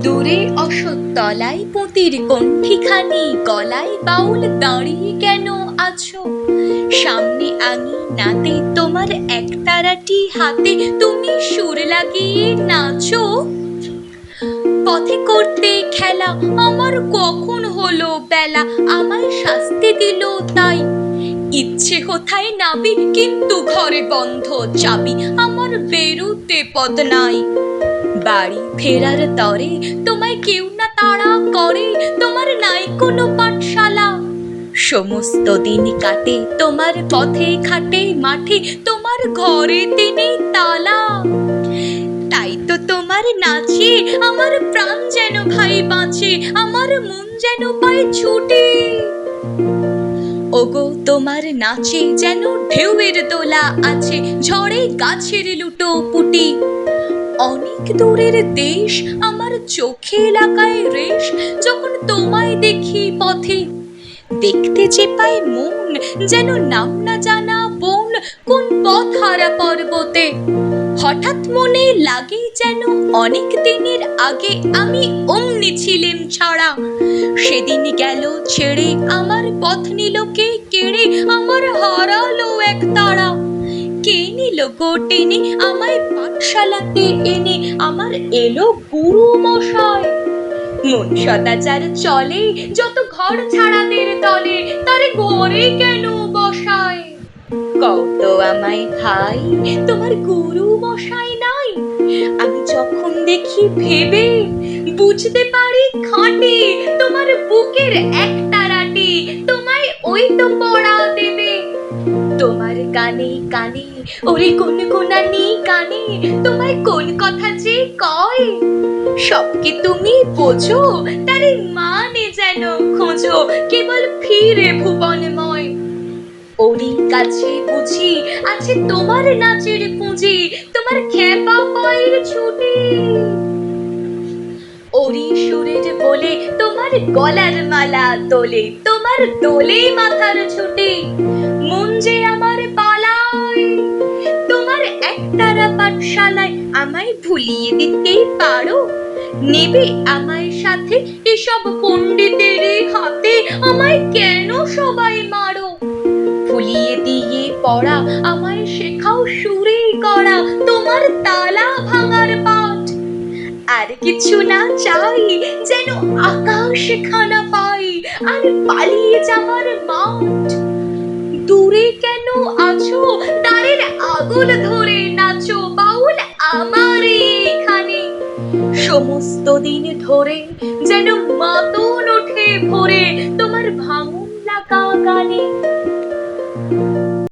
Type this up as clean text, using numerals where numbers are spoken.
দূরে অশ্বত্থতলায় পুঁতির কণ্ঠিখানি গলায় বাউল দাঁড়িয়ে কেন আছো? সামনে আঙিনাতে তোমার একতারাটি হাতে তুমি সুর লাগিয়ে নাচো। পথে করতে খেলা আমার কখন হলো বেলা, আমায় শাস্তি দিল তাই। ইচ্ছে কোথায় নাবি কিন্তু ঘরে বন্ধ চাবি, আমার বেরুতে পথ নাই। বাড়ি ফেরার তরে তোমায় কেউ না তাড়া করে, তোমার নাই কোনো পাঠশালা। সমস্ত দিন কাটে তোমার পথে ঘাটে মাঠে, তোমার ঘরে নেই তালা। তাই তো তোমার নাচে আমার প্রাণ যেন ভাই বাঁচে, আমার মন যেন পায় ছুটে। ওগো তোমার নাচে যেন ঢেউয়ের দোলা আছে, ঝড়ে গাছের লুটো পুটি। অনেক দূরের দেশ আমার চোখে লাগায় রেশ, যখন তোমায় দেখি পথে। দেখতে যে পায় মন যেন নাম না জানা বন, কোন পথ হারা পর্বতে। হঠাৎ মনে লাগে যেন অনেক দিনের আগে আমি অমনি ছিলেম ছাড়া। সেদিন গেল ছেড়ে আমার পথ নিল কে কেড়ে, আমার হারালো এক তারা। কে নিল গো টেনে আমায় পাঠশালাতে এনে, আমার এলো গুরু মশাই। মন সদাচার চলে যত ঘর ছাড়াদের দলে, তারে ঘরে কেন বসায়? কত আমায় ভাই তোমার গুরু মশাই নাই? আমি যখন দেখি ভেবে বুঝতে পারি খাঁটি, তোমার বুকের একটা রাটি তোমায় ওই তো পড়া দেবে। তোমার কানে কানে ওরে কোন কোনানি কানে, তোমায় কোন কথা যে কয়। সব কি তুমি বোঝো তারে মানে যেন খোঁজো, কেবল ফিরে ভুবনময়। ওরই কাছে বুঝি আছে তোমার নাচের পুঁজি, তোমার খেপা পায়ের ছুটি। ওরি সুরের বলে তোমার গলার মালা তোলে, তোমার দোলে মাথার ছুটি। মন যে আমার পালায় তোমার একতারা পাঠশালায়, আমায় ভুলিয়ে দিতে পারো? নেবে আমায় সাথে এসব পণ্ডিতের হাতে, আমায় কেন সবাই মারো? ভুলিয়ে দিয়ে পড়া আমায় শেখাও সুরে করা, তোমার তালা ভাঙার পাঠ। আর কিছু না চাই যেন আকাশ খানা পাই, আর পালিয়ে যাবার মাঠ। দূরে কেন আছো দ্বারের আগুন ধরে নাচো, বাউল আমার এখানে। সমস্ত দিন ধরে যেন মাতন ওঠে ভোরে তোমার ভাঙন লাগা গানে।